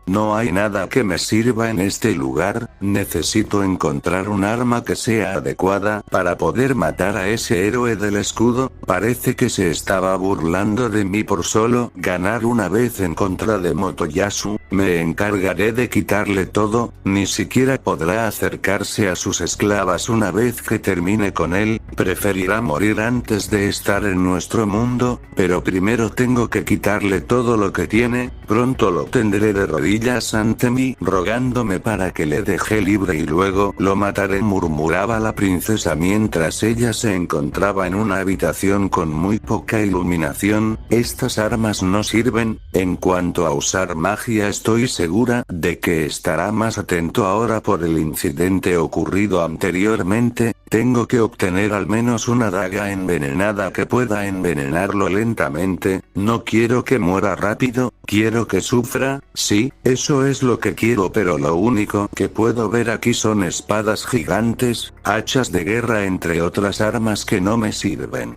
No hay nada que me sirva en este lugar, necesito encontrar un arma que sea adecuada para poder matar a ese héroe del escudo. Parece que se estaba burlando de mí por solo ganar una vez en contra de Motoyasu. Me encargaré de quitarle todo, ni siquiera podrá acercarse a sus esclavas una vez que termine con él, preferirá morir antes de estar en nuestro mundo, pero primero tengo que quitarle todo lo que tiene, pronto lo tendré de rodillas ante mí, rogándome para que le deje libre y luego lo mataré, murmuraba la princesa mientras ella se encontraba en una habitación con muy poca iluminación. Estas armas no sirven, en cuanto a usar magia estoy segura de que estará más atento ahora por el incidente ocurrido anteriormente. Tengo que obtener al menos una daga envenenada que pueda envenenarlo lentamente, no quiero que muera rápido, quiero que sufra, sí, eso es lo que quiero, pero lo único que puedo ver aquí son espadas gigantes, hachas de guerra entre otras armas que no me sirven.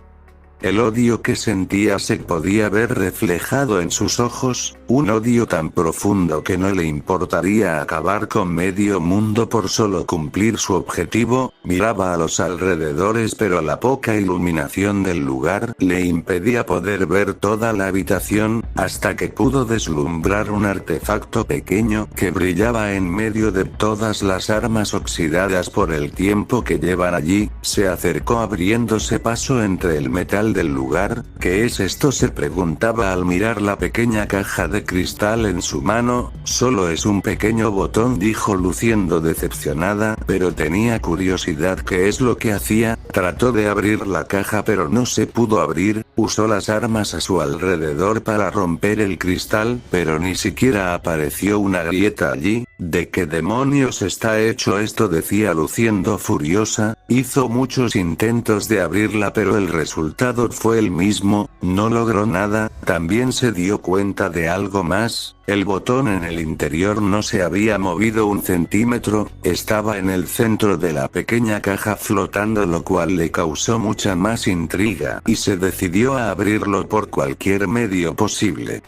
El odio que sentía se podía ver reflejado en sus ojos, un odio tan profundo que no le importaría acabar con medio mundo por solo cumplir su objetivo. Miraba a los alrededores, pero la poca iluminación del lugar le impedía poder ver toda la habitación, hasta que pudo deslumbrar un artefacto pequeño que brillaba en medio de todas las armas oxidadas por el tiempo que llevan allí. Se acercó abriéndose paso entre el metal del lugar. ¿Qué es esto?, se preguntaba al mirar la pequeña caja de cristal en su mano. Solo es un pequeño botón, dijo luciendo decepcionada, pero tenía curiosidad. ¿Qué es lo que hacía? Trató de abrir la caja pero no se pudo abrir, usó las armas a su alrededor para romper el cristal, pero ni siquiera apareció una grieta allí. ¿De qué demonios está hecho esto?, decía luciendo furiosa. Hizo muchos intentos de abrirla pero el resultado fue el mismo, no logró nada. También se dio cuenta de algo más, el botón en el interior no se había movido un centímetro, estaba en el centro de la pequeña caja flotando, lo cual le causó mucha más intriga y se decidió a abrirlo por cualquier medio posible.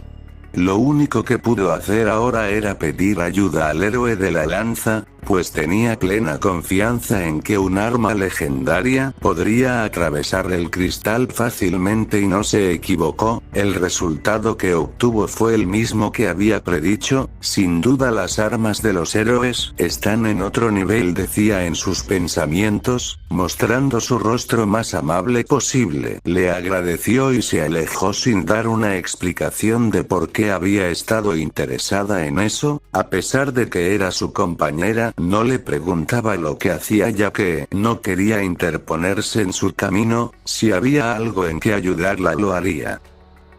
Lo único que pudo hacer ahora era pedir ayuda al héroe de la lanza, pues tenía plena confianza en que un arma legendaria podría atravesar el cristal fácilmente y no se equivocó. El resultado que obtuvo fue el mismo que había predicho. Sin duda las armas de los héroes están en otro nivel, decía en sus pensamientos, mostrando su rostro más amable posible. Le agradeció y se alejó sin dar una explicación de por qué había estado interesada en eso. A pesar de que era su compañera, no le preguntaba lo que hacía ya que no quería interponerse en su camino. Si había algo en que ayudarla lo haría.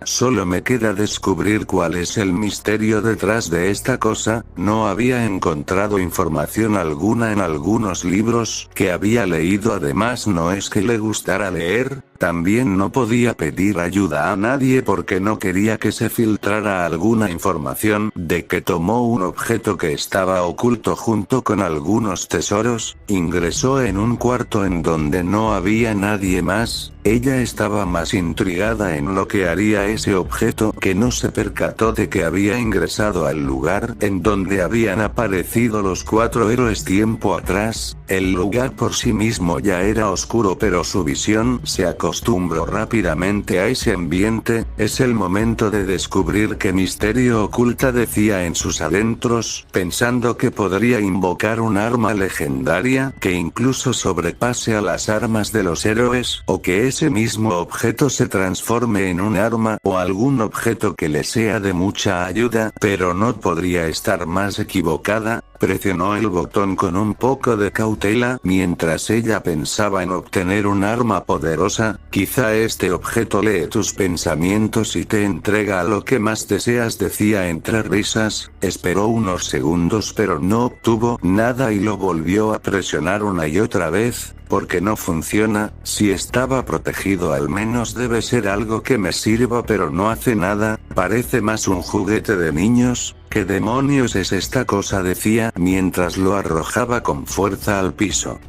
Solo me queda descubrir cuál es el misterio detrás de esta cosa. No había encontrado información alguna en algunos libros que había leído. Además, no es que le gustara leer, también no podía pedir ayuda a nadie porque no quería que se filtrara alguna información de que tomó un objeto que estaba oculto junto con algunos tesoros. Ingresó en un cuarto en donde no había nadie más. Ella estaba más intrigada en lo que haría ese objeto que no se percató de que había ingresado al lugar en donde habían aparecido los 4 héroes tiempo atrás. El lugar por sí mismo ya era oscuro, pero su visión se acostumbró rápidamente a ese ambiente. Es el momento de descubrir qué misterio oculta, decía en sus adentros, pensando que podría invocar un arma legendaria que incluso sobrepase a las armas de los héroes, o que ese mismo objeto se transforme en un arma o algún objeto que le sea de mucha ayuda, pero no podría estar más equivocada. Presionó el botón con un poco de cautela mientras ella pensaba en obtener un arma poderosa. Quizá este objeto lee tus pensamientos y te entrega lo que más deseas, decía entre risas. Esperó unos segundos pero no obtuvo nada y lo volvió a presionar una y otra vez. Porque no funciona. Si estaba protegido al menos debe ser algo que me sirva, pero no hace nada, parece más un juguete de niños. ¿Qué demonios es esta cosa?, decía mientras lo arrojaba con fuerza al piso.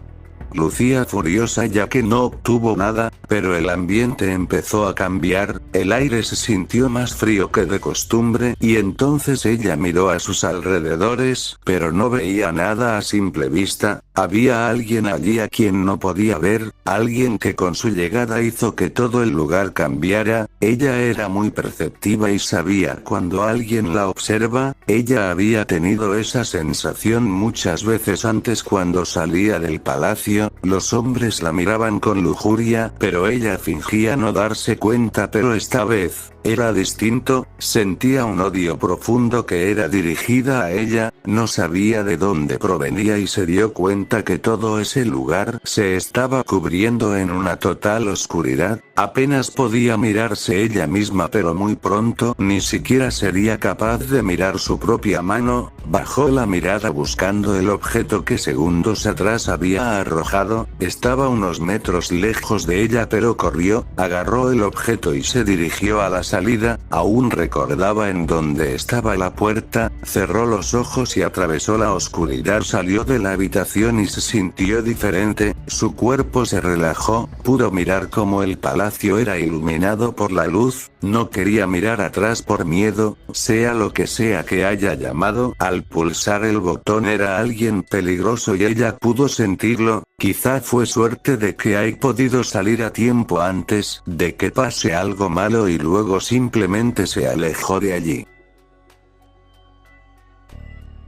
Lucía furiosa ya que no obtuvo nada, pero el ambiente empezó a cambiar, el aire se sintió más frío que de costumbre y entonces ella miró a sus alrededores, pero no veía nada a simple vista. Había alguien allí a quien no podía ver, alguien que con su llegada hizo que todo el lugar cambiara. Ella era muy perceptiva y sabía cuando alguien la observa. Ella había tenido esa sensación muchas veces antes cuando salía del palacio. Los hombres la miraban con lujuria, pero ella fingía no darse cuenta, pero esta vez era distinto, sentía un odio profundo que era dirigida a ella, no sabía de dónde provenía y se dio cuenta que todo ese lugar se estaba cubriendo en una total oscuridad, apenas podía mirarse ella misma pero muy pronto ni siquiera sería capaz de mirar su propia mano, bajó la mirada buscando el objeto que segundos atrás había arrojado, estaba unos metros lejos de ella pero corrió, agarró el objeto y se dirigió a la salida, aún recordaba en dónde estaba la puerta, cerró los ojos y atravesó la oscuridad, salió de la habitación y se sintió diferente, su cuerpo se relajó, pudo mirar cómo el palacio era iluminado por la luz, no quería mirar atrás por miedo, sea lo que sea que haya llamado, al pulsar el botón era alguien peligroso y ella pudo sentirlo, quizá fue suerte de que haya podido salir a tiempo antes de que pase algo malo y luego simplemente se alejó de allí.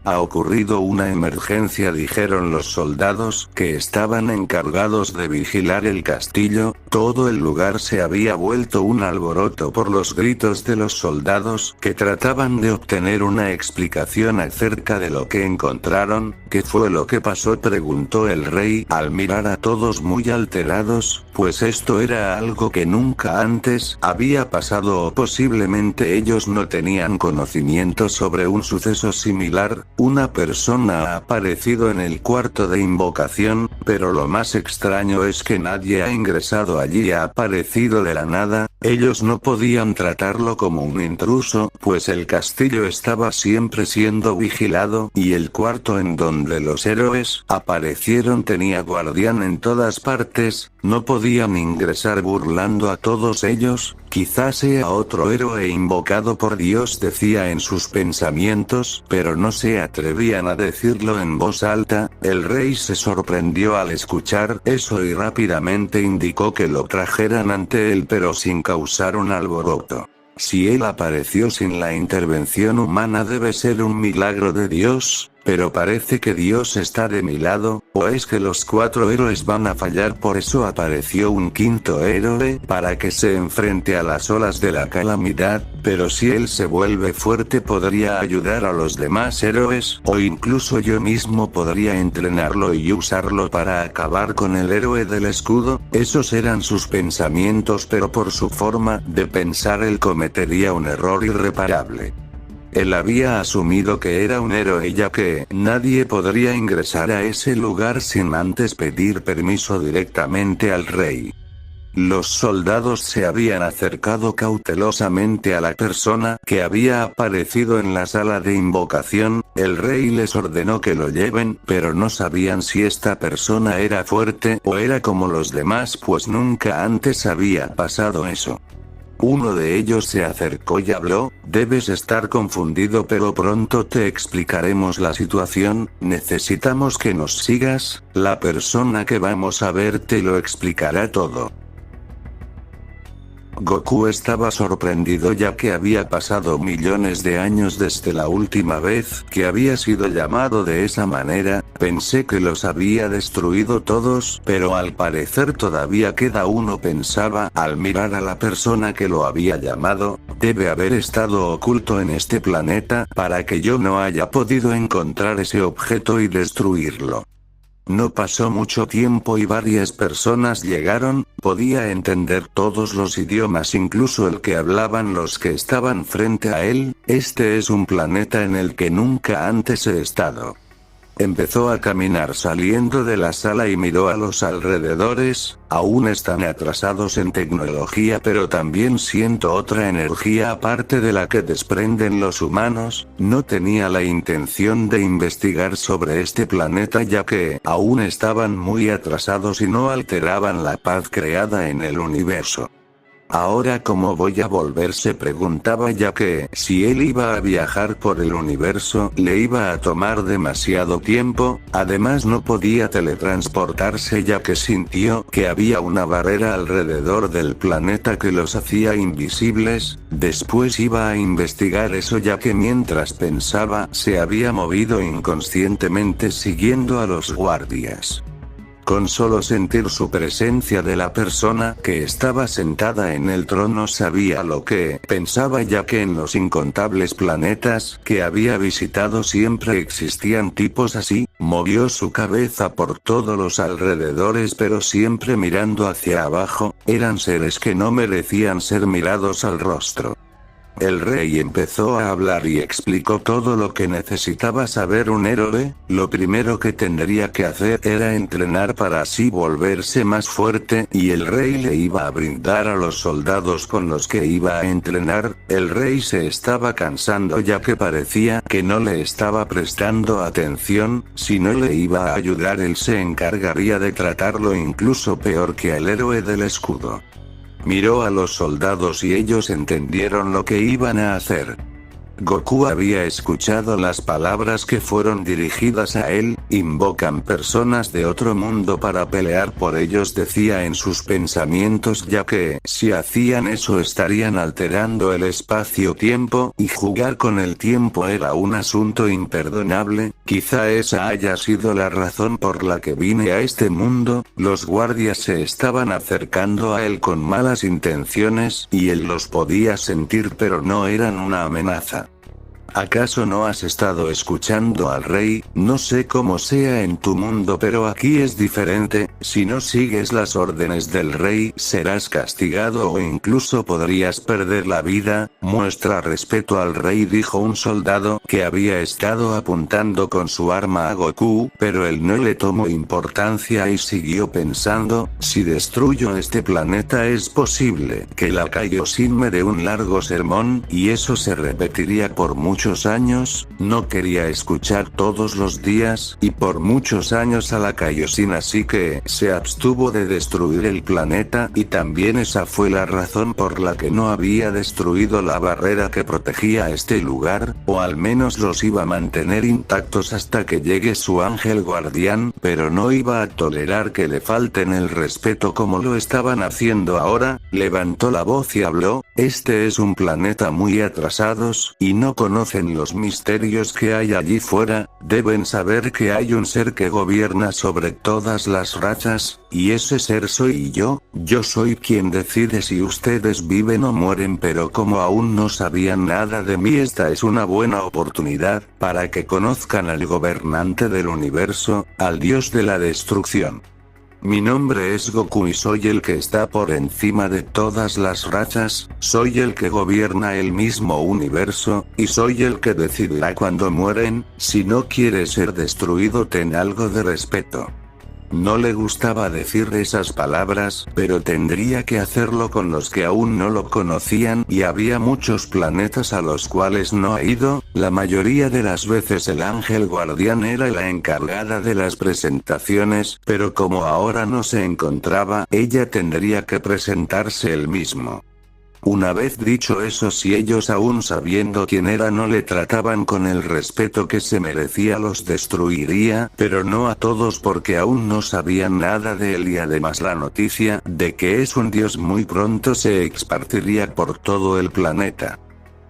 Ha ocurrido una emergencia, dijeron los soldados que estaban encargados de vigilar el castillo, todo el lugar se había vuelto un alboroto por los gritos de los soldados que trataban de obtener una explicación acerca de lo que encontraron. ¿Qué fue lo que pasó?, preguntó el rey al mirar a todos muy alterados, pues esto era algo que nunca antes había pasado o posiblemente ellos no tenían conocimiento sobre un suceso similar. Una persona ha aparecido en el cuarto de invocación, pero lo más extraño es que nadie ha ingresado allí, ha aparecido de la nada. Ellos no podían tratarlo como un intruso, pues el castillo estaba siempre siendo vigilado y el cuarto en donde los héroes aparecieron tenía guardián en todas partes, no podían ingresar burlando a todos ellos. Quizás sea otro héroe invocado por Dios, decía en sus pensamientos, pero no se atrevían a decirlo en voz alta. El rey se sorprendió al escuchar eso y rápidamente indicó que lo trajeran ante él, pero sin causar un alboroto. Si él apareció sin la intervención humana debe ser un milagro de Dios, pero parece que Dios está de mi lado, o es que los 4 héroes van a fallar, por eso apareció un 5.º héroe para que se enfrente a las olas de la calamidad, pero si él se vuelve fuerte podría ayudar a los demás héroes, o incluso yo mismo podría entrenarlo y usarlo para acabar con el héroe del escudo. Esos eran sus pensamientos, pero por su forma de pensar él cometería un error irreparable. Él había asumido que era un héroe ya que nadie podría ingresar a ese lugar sin antes pedir permiso directamente al rey. Los soldados se habían acercado cautelosamente a la persona que había aparecido en la sala de invocación. El rey les ordenó que lo lleven, pero no sabían si esta persona era fuerte o era como los demás, pues nunca antes había pasado eso. Uno de ellos se acercó y habló: debes estar confundido, pero pronto te explicaremos la situación, necesitamos que nos sigas, la persona que vamos a ver te lo explicará todo. Goku estaba sorprendido ya que había pasado millones de años desde la última vez que había sido llamado de esa manera. Pensé que los había destruido todos, pero al parecer todavía queda uno, pensaba al mirar a la persona que lo había llamado. Debe haber estado oculto en este planeta para que yo no haya podido encontrar ese objeto y destruirlo. No pasó mucho tiempo y varias personas llegaron, podía entender todos los idiomas, incluso el que hablaban los que estaban frente a él. Este es un planeta en el que nunca antes he estado. Empezó a caminar saliendo de la sala y miró a los alrededores. Aún están atrasados en tecnología, pero también siento otra energía aparte de la que desprenden los humanos. No tenía la intención de investigar sobre este planeta ya que aún estaban muy atrasados y no alteraban la paz creada en el universo. Ahora ¿cómo voy a volver? Se preguntaba, ya que si él iba a viajar por el universo le iba a tomar demasiado tiempo. Además no podía teletransportarse ya que sintió que había una barrera alrededor del planeta que los hacía invisibles. Después iba a investigar eso, ya que mientras pensaba se había movido inconscientemente siguiendo a los guardias. Con solo sentir su presencia de la persona que estaba sentada en el trono sabía lo que pensaba, ya que en los incontables planetas que había visitado siempre existían tipos así. Movió su cabeza por todos los alrededores, pero siempre mirando hacia abajo. Eran seres que no merecían ser mirados al rostro. El rey empezó a hablar y explicó todo lo que necesitaba saber un héroe. Lo primero que tendría que hacer era entrenar para así volverse más fuerte, y el rey le iba a brindar a los soldados con los que iba a entrenar. El rey se estaba cansando ya que parecía que no le estaba prestando atención. Si no le iba a ayudar, él se encargaría de tratarlo incluso peor que al héroe del escudo. Miró a los soldados y ellos entendieron lo que iban a hacer. Goku había escuchado las palabras que fueron dirigidas a él. Invocan personas de otro mundo para pelear por ellos, decía en sus pensamientos, ya que si hacían eso estarían alterando el espacio-tiempo, y jugar con el tiempo era un asunto imperdonable. Quizá esa haya sido la razón por la que vine a este mundo. Los guardias se estaban acercando a él con malas intenciones, y él los podía sentir, pero no eran una amenaza. ¿Acaso no has estado escuchando al rey? No sé cómo sea en tu mundo, pero aquí es diferente. Si no sigues las órdenes del rey, serás castigado o incluso podrías perder la vida. Muestra respeto al rey, dijo un soldado que había estado apuntando con su arma a Goku, pero él no le tomó importancia y siguió pensando: si destruyo este planeta es posible que la Kaioshin me dé un largo sermón, y eso se repetiría por muchos años. No quería escuchar todos los días y por muchos años a la Kaioshin, así que se abstuvo de destruir el planeta, y también esa fue la razón por la que no había destruido la barrera que protegía este lugar, o al menos los iba a mantener intactos hasta que llegue su ángel guardián, pero no iba a tolerar que le falten el respeto como lo estaban haciendo ahora. Levantó la voz y habló: este es un planeta muy atrasados, y no conocen los misterios que hay allí fuera. Deben saber que hay un ser que gobierna sobre todas las razas, y ese ser soy yo. Yo soy quien decide si ustedes viven o mueren, pero como aún no sabían nada de mí, esta es una buena oportunidad para que conozcan al gobernante del universo, al dios de la destrucción. Mi nombre es Goku y soy el que está por encima de todas las razas. Soy el que gobierna el mismo universo, y soy el que decidirá cuando mueren. Si no quieres ser destruido, ten algo de respeto. No le gustaba decir esas palabras, pero tendría que hacerlo con los que aún no lo conocían, y había muchos planetas a los cuales no ha ido. La mayoría de las veces el ángel guardián era la encargada de las presentaciones, pero como ahora no se encontraba, ella tendría que presentarse él mismo. Una vez dicho eso, si ellos aún sabiendo quién era no le trataban con el respeto que se merecía, los destruiría, pero no a todos porque aún no sabían nada de él, y además la noticia de que es un dios muy pronto se esparciría por todo el planeta.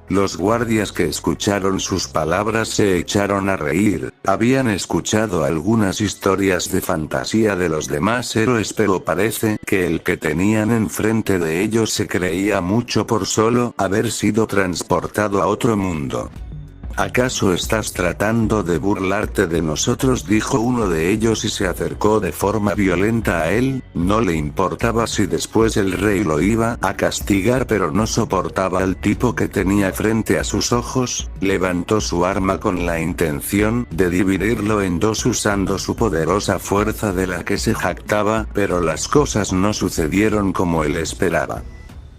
Los guardias que escucharon sus palabras se echaron a reír. Habían escuchado algunas historias de fantasía de los demás héroes, pero parece que el que tenían enfrente de ellos se creía mucho por solo haber sido transportado a otro mundo. ¿Acaso estás tratando de burlarte de nosotros?, dijo uno de ellos y se acercó de forma violenta a él. No le importaba si después el rey lo iba a castigar, pero no soportaba al tipo que tenía frente a sus ojos. Levantó su arma con la intención de dividirlo en dos usando su poderosa fuerza de la que se jactaba, pero las cosas no sucedieron como él esperaba.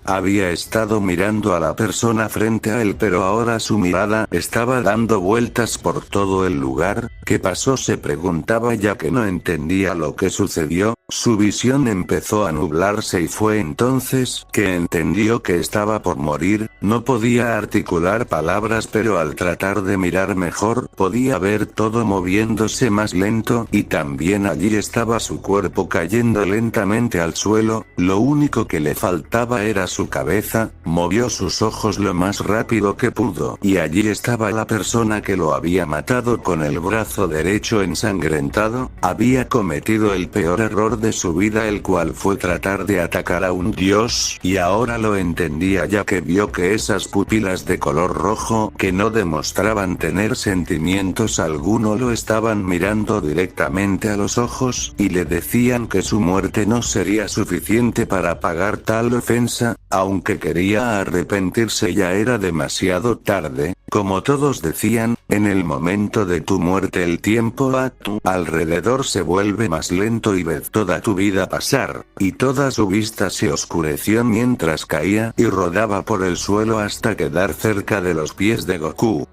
Había estado mirando a la persona frente a él, pero ahora su mirada estaba dando vueltas por todo el lugar. ¿Qué pasó?, se preguntaba, ya que no entendía lo que sucedió. Su visión empezó a nublarse y fue entonces que entendió que estaba por morir. No podía articular palabras, pero al tratar de mirar mejor, podía ver todo moviéndose más lento, y también allí estaba su cuerpo cayendo lentamente al suelo. Lo único que le faltaba era su cabeza. Movió sus ojos lo más rápido que pudo, y allí estaba la persona que lo había matado con el brazo derecho ensangrentado. Había cometido el peor error de su vida, el cual fue tratar de atacar a un dios, y ahora lo entendía, ya que vio que esas pupilas de color rojo, que no demostraban tener sentimientos alguno, lo estaban mirando directamente a los ojos, y le decían que su muerte no sería suficiente para pagar tal ofensa. Aunque quería arrepentirse, ya era demasiado tarde. Como todos decían, en el momento de tu muerte el tiempo a tu alrededor se vuelve más lento y ves toda tu vida pasar, y toda su vista se oscureció mientras caía y rodaba por el suelo hasta quedar cerca de los pies de Goku.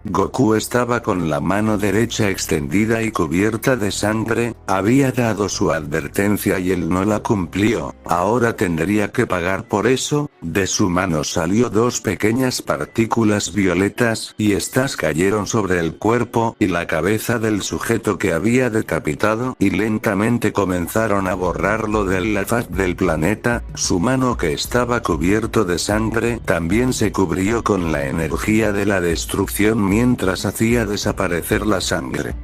Goku estaba con la mano derecha extendida y cubierta de sangre. Había dado su advertencia y él no la cumplió. Ahora tendría que pagar por eso. De su mano salió dos pequeñas partículas violetas, y estas cayeron sobre el cuerpo y la cabeza del sujeto que había decapitado, y lentamente comenzaron a borrarlo de la faz del planeta. Su mano, que estaba cubierto de sangre, también se cubrió con la energía de la destrucción mientras hacía desaparecer la sangre.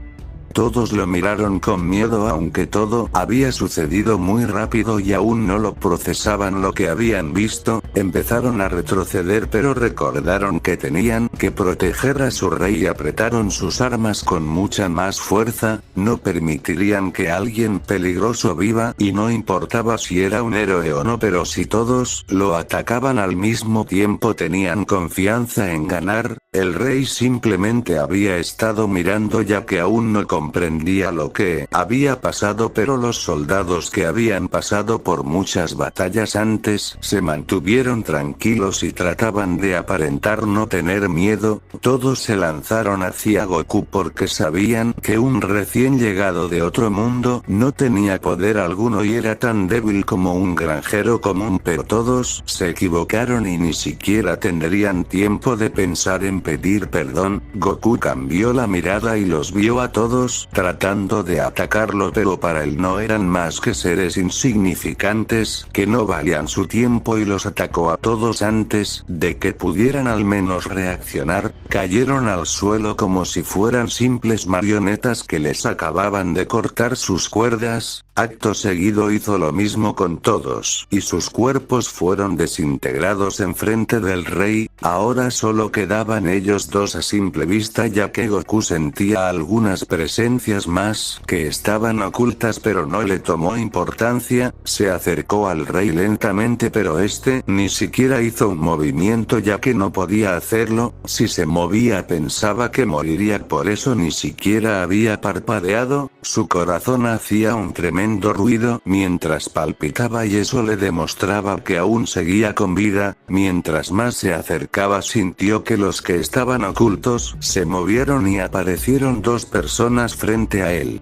Todos lo miraron con miedo, aunque todo había sucedido muy rápido y aún no lo procesaban lo que habían visto. Empezaron a retroceder, pero recordaron que tenían que proteger a su rey y apretaron sus armas con mucha más fuerza. No permitirían que alguien peligroso viva, y no importaba si era un héroe o no, pero si todos lo atacaban al mismo tiempo tenían confianza en ganar. El rey simplemente había estado mirando, ya que aún no comprendía lo que había pasado, pero los soldados que habían pasado por muchas batallas antes se mantuvieron tranquilos y trataban de aparentar no tener miedo. Todos se lanzaron hacia Goku porque sabían que un recién llegado de otro mundo no tenía poder alguno y era tan débil como un granjero común, pero todos se equivocaron y ni siquiera tendrían tiempo de pensar en pedir perdón. Goku cambió la mirada y los vio a todos tratando de atacarlo, pero para él no eran más que seres insignificantes que no valían su tiempo, y los atacó a todos antes de que pudieran al menos reaccionar. Cayeron al suelo como si fueran simples marionetas que les acababan de cortar sus cuerdas. Acto seguido hizo lo mismo con todos, y sus cuerpos fueron desintegrados enfrente del rey. Ahora solo quedaban ellos dos a simple vista, ya que Goku sentía algunas presencias más que estaban ocultas, pero no le tomó importancia. Se acercó al rey lentamente, pero este ni siquiera hizo un movimiento, ya que no podía hacerlo. Si se movía pensaba que moriría, por eso ni siquiera había parpadeado. Su corazón hacía un tremendo ruido mientras palpitaba, y eso le demostraba que aún seguía con vida. Mientras más se acercaba sintió que los que estaban ocultos se movieron y aparecieron dos personas frente a él.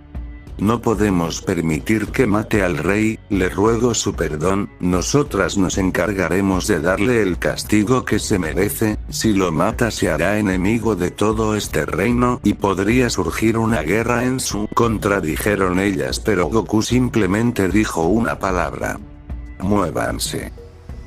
No podemos permitir que mate al rey, le ruego su perdón, nosotras nos encargaremos de darle el castigo que se merece. Si lo mata se hará enemigo de todo este reino, y podría surgir una guerra en su contra, dijeron ellas, pero Goku simplemente dijo una palabra: muévanse.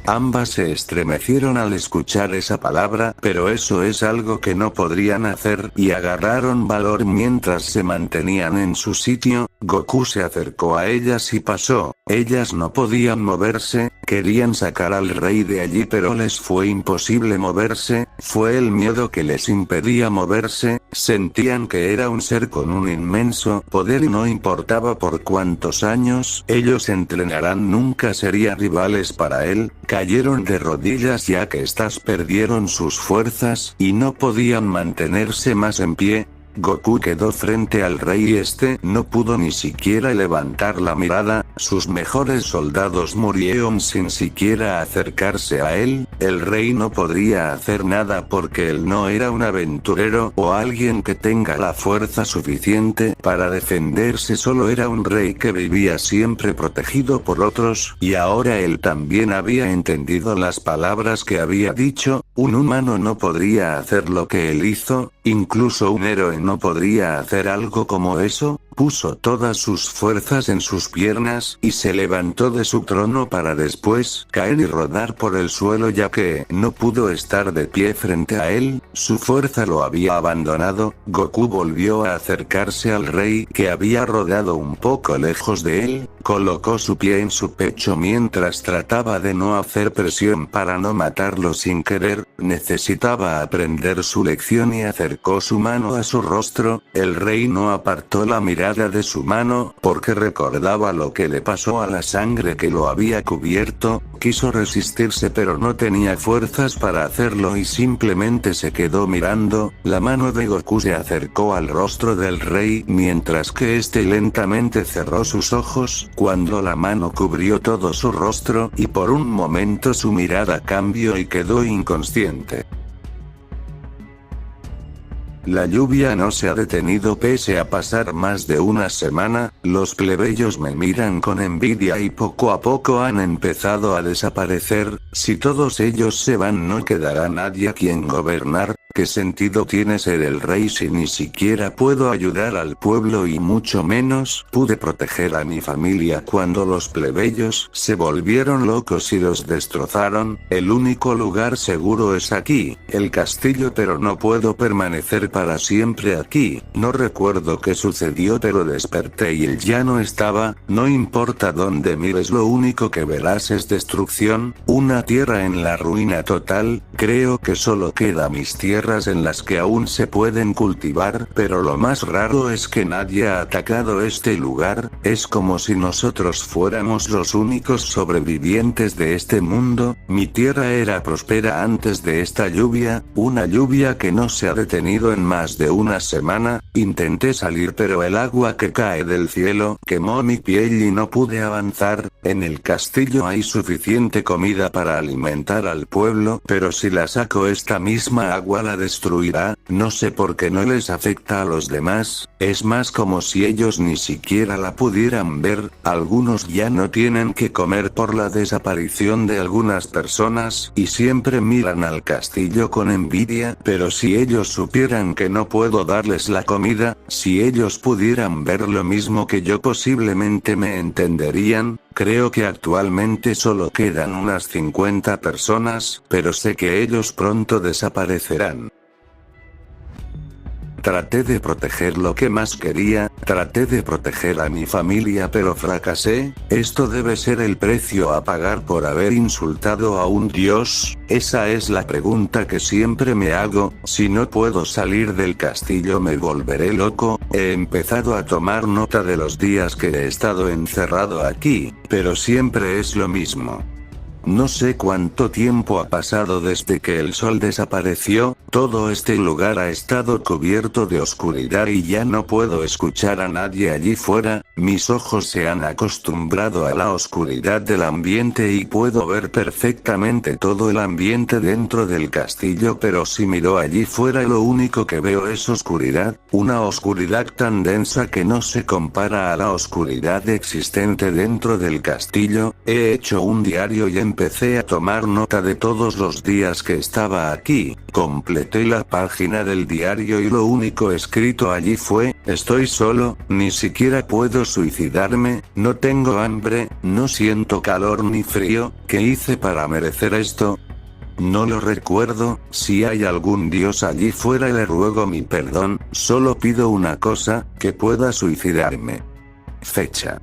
Ambas se estremecieron al escuchar esa palabra, pero eso es algo que no podrían hacer, y agarraron valor mientras se mantenían en su sitio. Goku se acercó a ellas y pasó. Ellas no podían moverse, querían sacar al rey de allí pero les fue imposible moverse, fue el miedo que les impedía moverse, sentían que era un ser con un inmenso poder y no importaba por cuántos años ellos entrenaran nunca serían rivales para él, cayeron de rodillas ya que estas perdieron sus fuerzas y no podían mantenerse más en pie. Goku quedó frente al rey y este no pudo ni siquiera levantar la mirada, sus mejores soldados murieron sin siquiera acercarse a él, el rey no podría hacer nada porque él no era un aventurero o alguien que tenga la fuerza suficiente para defenderse, solo era un rey que vivía siempre protegido por otros, y ahora él también había entendido las palabras que había dicho, un humano no podría hacer lo que él hizo, incluso un héroe no podría hacer algo como eso. Puso todas sus fuerzas en sus piernas y se levantó de su trono para después caer y rodar por el suelo ya que no pudo estar de pie frente a él, su fuerza lo había abandonado. Goku volvió a acercarse al rey que había rodado un poco lejos de él, colocó su pie en su pecho mientras trataba de no hacer presión para no matarlo sin querer, necesitaba aprender su lección y acercó su mano a su rostro, el rey no apartó la mirada de su mano, porque recordaba lo que le pasó a la sangre que lo había cubierto, quiso resistirse pero no tenía fuerzas para hacerlo y simplemente se quedó mirando, la mano de Goku se acercó al rostro del rey mientras que este lentamente cerró sus ojos, cuando la mano cubrió todo su rostro y por un momento su mirada cambió y quedó inconsciente. La lluvia no se ha detenido pese a pasar más de una semana, los plebeyos me miran con envidia y poco a poco han empezado a desaparecer, si todos ellos se van no quedará nadie a quien gobernar. ¿Qué sentido tiene ser el rey si ni siquiera puedo ayudar al pueblo y mucho menos pude proteger a mi familia cuando los plebeyos se volvieron locos y los destrozaron? El único lugar seguro es aquí, el castillo, pero no puedo permanecer para siempre aquí. No recuerdo qué sucedió pero desperté y él ya no estaba, no importa dónde mires lo único que verás es destrucción, una tierra en la ruina total, creo que solo queda mis tierras en las que aún se pueden cultivar, pero lo más raro es que nadie ha atacado este lugar, es como si nosotros fuéramos los únicos sobrevivientes de este mundo. Mi tierra era próspera antes de esta lluvia, una lluvia que no se ha detenido en más de una semana, intenté salir pero el agua que cae del cielo quemó mi piel y no pude avanzar. En el castillo hay suficiente comida para alimentar al pueblo, pero si la saco esta misma agua la destruirá, no sé por qué no les afecta a los demás, es más como si ellos ni siquiera la pudieran ver, algunos ya no tienen que comer por la desaparición de algunas personas y siempre miran al castillo con envidia, pero si ellos supieran que no puedo darles la comida, si ellos pudieran ver lo mismo que yo posiblemente me entenderían. Creo que actualmente solo quedan unas 50 personas, pero sé que ellos pronto desaparecerán. Traté de proteger lo que más quería, traté de proteger a mi familia pero fracasé. ¿Esto debe ser el precio a pagar por haber insultado a un dios? Esa es la pregunta que siempre me hago. Si no puedo salir del castillo me volveré loco. He empezado a tomar nota de los días que he estado encerrado aquí, pero siempre es lo mismo. No sé cuánto tiempo ha pasado desde que el sol desapareció, todo este lugar ha estado cubierto de oscuridad y ya no puedo escuchar a nadie allí fuera, mis ojos se han acostumbrado a la oscuridad del ambiente y puedo ver perfectamente todo el ambiente dentro del castillo, pero si miro allí fuera lo único que veo es oscuridad, una oscuridad tan densa que no se compara a la oscuridad existente dentro del castillo. He hecho un diario y empecé a tomar nota de todos los días que estaba aquí, completé la página del diario y lo único escrito allí fue, estoy solo, ni siquiera puedo suicidarme, no tengo hambre, no siento calor ni frío, ¿qué hice para merecer esto? No lo recuerdo, si hay algún dios allí fuera le ruego mi perdón, solo pido una cosa, que pueda suicidarme. Fecha.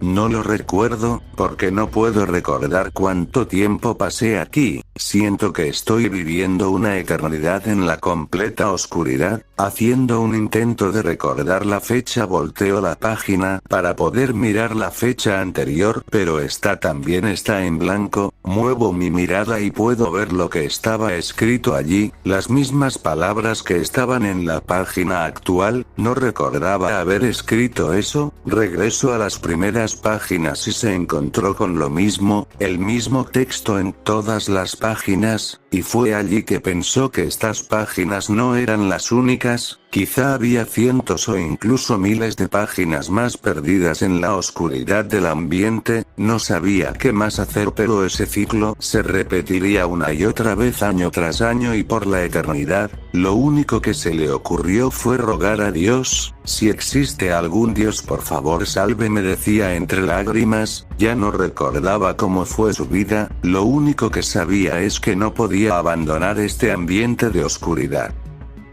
No lo recuerdo, porque no puedo recordar cuánto tiempo pasé aquí. Siento que estoy viviendo una eternidad en la completa oscuridad. Haciendo un intento de recordar la fecha, volteo la página para poder mirar la fecha anterior, pero esta también está en blanco. Muevo mi mirada y puedo ver lo que estaba escrito allí, las mismas palabras que estaban en la página actual. No recordaba haber escrito eso. Regreso a las primeras páginas y se encontró con lo mismo, el mismo texto en todas las páginas, y fue allí que pensó que estas páginas no eran las únicas. Quizá había cientos o incluso miles de páginas más perdidas en la oscuridad del ambiente. No sabía qué más hacer, pero ese ciclo se repetiría una y otra vez año tras año y por la eternidad. Lo único que se le ocurrió fue rogar a Dios: si existe algún Dios, por favor sálveme, decía entre lágrimas. Ya no recordaba cómo fue su vida, lo único que sabía es que no podía abandonar este ambiente de oscuridad.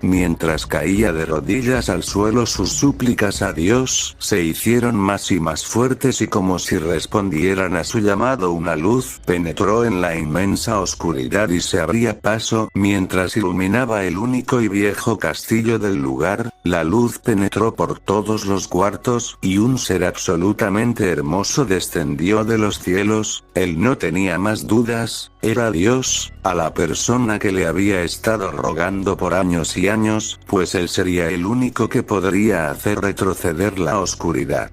Mientras caía de rodillas al suelo, sus súplicas a Dios se hicieron más y más fuertes y como si respondieran a su llamado, una luz penetró en la inmensa oscuridad y se abría paso mientras iluminaba el único y viejo castillo del lugar. La luz penetró por todos los cuartos y un ser absolutamente hermoso descendió de los cielos. Él no tenía más dudas, era Dios, a la persona que le había estado rogando por años y años, pues él sería el único que podría hacer retroceder la oscuridad.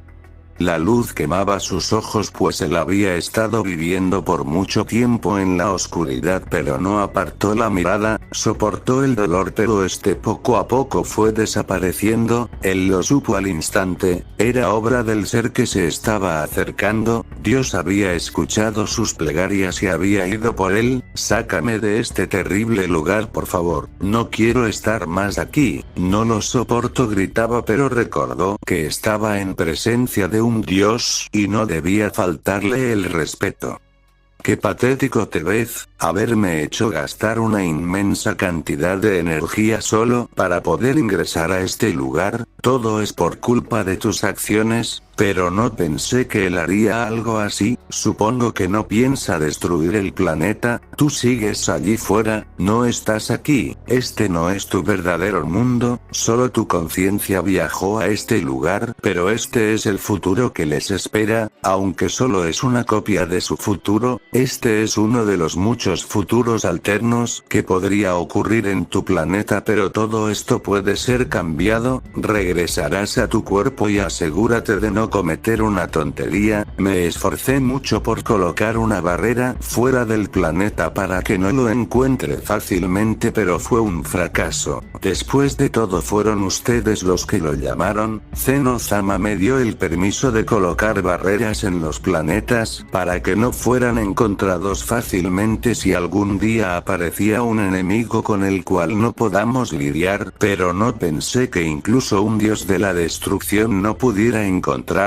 La luz quemaba sus ojos, pues él había estado viviendo por mucho tiempo en la oscuridad, pero no apartó la mirada. Soportó el dolor, pero este poco a poco fue desapareciendo. Él lo supo al instante, era obra del ser que se estaba acercando. Dios había escuchado sus plegarias y había ido por él. Sácame de este terrible lugar, por favor, no quiero estar más aquí, no lo soporto, gritaba, pero recordó que estaba en presencia de un Dios, y no debía faltarle el respeto. Qué patético te ves, haberme hecho gastar una inmensa cantidad de energía solo para poder ingresar a este lugar. Todo es por culpa de tus acciones, pero no pensé que él haría algo así. Supongo que no piensa destruir el planeta. Tú sigues allí fuera, no estás aquí. Este no es tu verdadero mundo, solo tu conciencia viajó a este lugar, pero este es el futuro que les espera, aunque solo es una copia de su futuro. Este es uno de los muchos futuros alternos que podría ocurrir en tu planeta, pero todo esto puede ser cambiado. Regresarás a tu cuerpo y asegúrate de no cometer una tontería. Me esforcé mucho por colocar una barrera fuera del planeta para que no lo encuentre fácilmente, pero fue un fracaso. Después de todo fueron ustedes los que lo llamaron. Zeno-sama me dio el permiso de colocar barreras en los planetas para que no fueran encontrados fácilmente si algún día aparecía un enemigo con el cual no podamos lidiar, pero no pensé que incluso un dios de la destrucción no pudiera encontrarlo.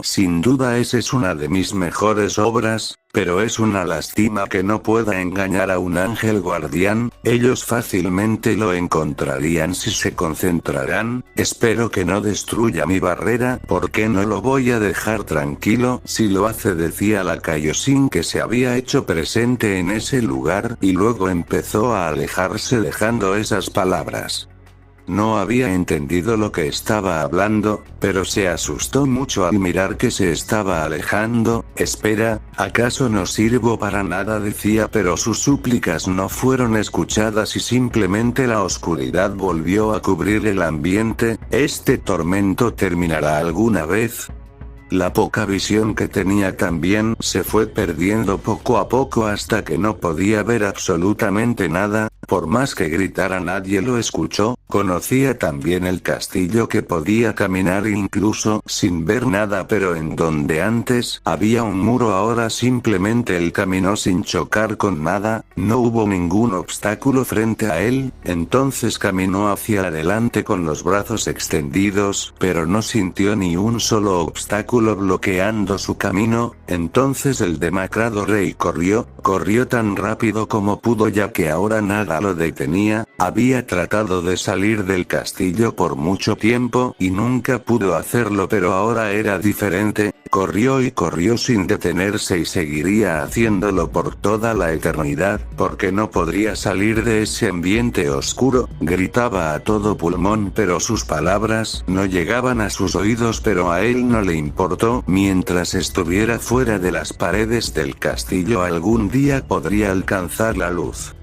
Sin duda esa es una de mis mejores obras, pero es una lástima que no pueda engañar a un ángel guardián. Ellos fácilmente lo encontrarían si se concentraran. Espero que no destruya mi barrera, porque no lo voy a dejar tranquilo. Si lo hace, decía la Kaioshin, que se había hecho presente en ese lugar, y luego empezó a alejarse dejando esas palabras. No había entendido lo que estaba hablando, pero se asustó mucho al mirar que se estaba alejando. Espera, ¿acaso no sirvo para nada?, decía, pero sus súplicas no fueron escuchadas y simplemente la oscuridad volvió a cubrir el ambiente. ¿Este tormento terminará alguna vez? La poca visión que tenía también se fue perdiendo poco a poco hasta que no podía ver absolutamente nada. Por más que gritara, nadie lo escuchó. Conocía también el castillo, que podía caminar incluso sin ver nada, pero en donde antes había un muro ahora simplemente él caminó sin chocar con nada. No hubo ningún obstáculo frente a él. Entonces caminó hacia adelante con los brazos extendidos, pero no sintió ni un solo obstáculo bloqueando su camino. Entonces el demacrado rey corrió tan rápido como pudo, ya que ahora nada lo detenía. Había tratado de salir salir del castillo por mucho tiempo y nunca pudo hacerlo, pero ahora era diferente. Corrió y corrió sin detenerse y seguiría haciéndolo por toda la eternidad, porque no podría salir de ese ambiente oscuro. Gritaba a todo pulmón, pero sus palabras no llegaban a sus oídos, pero a él no le importó. Mientras estuviera fuera de las paredes del castillo, algún día podría alcanzar la luz.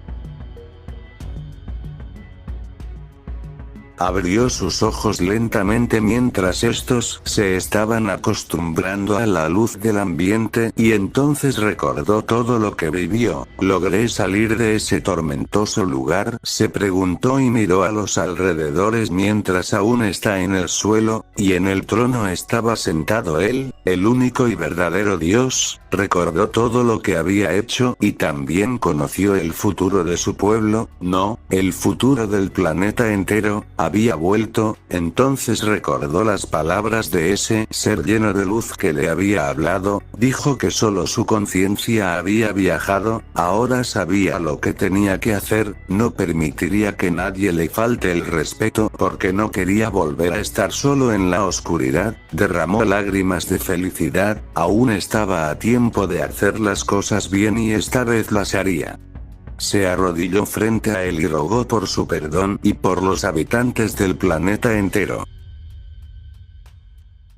Abrió sus ojos lentamente mientras estos se estaban acostumbrando a la luz del ambiente, y entonces recordó todo lo que vivió. ¿Logré salir de ese tormentoso lugar?, se preguntó y miró a los alrededores mientras aún está en el suelo, y en el trono estaba sentado él, el único y verdadero Dios. Recordó todo lo que había hecho y también conoció el futuro de su pueblo, no, el futuro del planeta entero. Había vuelto. Entonces recordó las palabras de ese ser lleno de luz que le había hablado. Dijo que solo su conciencia había viajado. Ahora sabía lo que tenía que hacer. No permitiría que nadie le falte el respeto porque no quería volver a estar solo en la oscuridad. Derramó lágrimas de felicidad. Aún estaba a tiempo de hacer las cosas bien y esta vez las haría. Se arrodilló frente a él y rogó por su perdón y por los habitantes del planeta entero.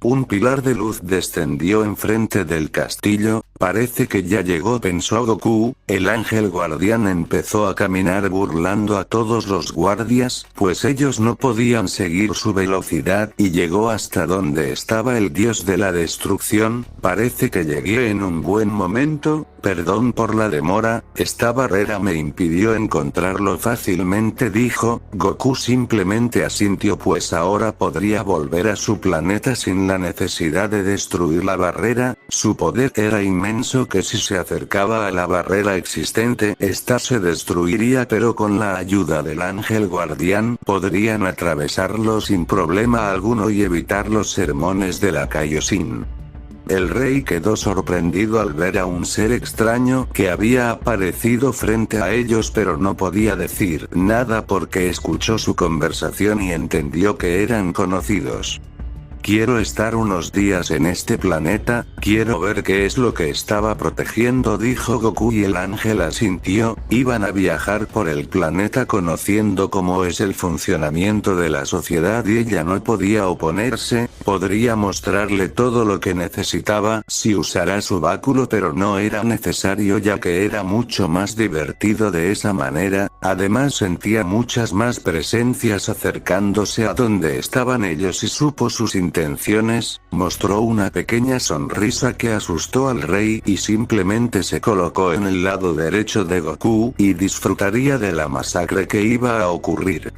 Un pilar de luz descendió enfrente del castillo. Parece que ya llegó, pensó Goku. El ángel guardián empezó a caminar burlando a todos los guardias, pues ellos no podían seguir su velocidad, y llegó hasta donde estaba el dios de la destrucción. Parece que llegué en un buen momento. Perdón por la demora, esta barrera me impidió encontrarlo fácilmente, dijo. Goku simplemente asintió, pues ahora podría volver a su planeta sin la necesidad de destruir la barrera. Su poder era inmenso que si se acercaba a la barrera existente, esta se destruiría, pero con la ayuda del ángel guardián podrían atravesarlo sin problema alguno y evitar los sermones de la Kaioshin. El rey quedó sorprendido al ver a un ser extraño que había aparecido frente a ellos, pero no podía decir nada porque escuchó su conversación y entendió que eran conocidos. Quiero estar unos días en este planeta, quiero ver qué es lo que estaba protegiendo, dijo Goku, y el ángel asintió. Iban a viajar por el planeta conociendo cómo es el funcionamiento de la sociedad y ella no podía oponerse. Podría mostrarle todo lo que necesitaba si usara su báculo, pero no era necesario ya que era mucho más divertido de esa manera. Además sentía muchas más presencias acercándose a donde estaban ellos y supo sus intenciones. Mostró una pequeña sonrisa que asustó al rey y simplemente se colocó en el lado derecho de Goku y disfrutaría de la masacre que iba a ocurrir.